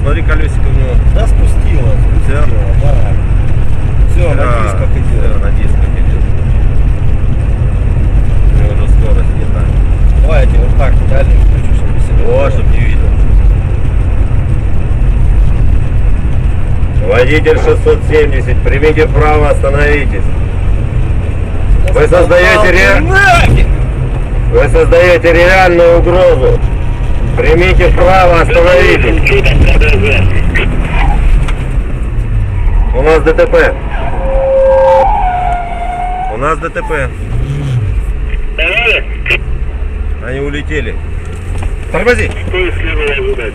Смотри, колесико у него. Да спустила. Все? Да. Все, на дисках идет. На дисках идет. У него уже скорость не так. Давай я тебе вот так дальний включу, чтобы себя. О, чтоб не видел. Водитель 670, примите вправо, остановитесь. Вы создаете реальную угрозу. Примите вправо, остановитесь. У нас ДТП. У нас ДТП. Они улетели. Тормози. Что следовало ожидать?